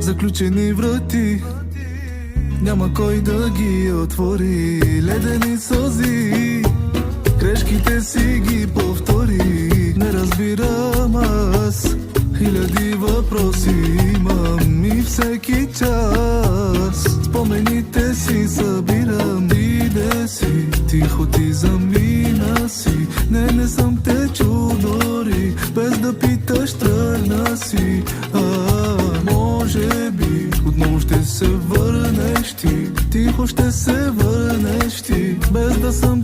Заключени врати, няма кой да ги отвори. Ледени сълзи, грешките си ги повтори. Не разбирам аз, хиляди въпроси имам и всеки час спомените си събирам. Иде си, тихо ти замина си. Не съм те чул дори, без да питаш тръгна си. Може би отново ще се върнеш ти, тихо ще се върнеш ти, без да съм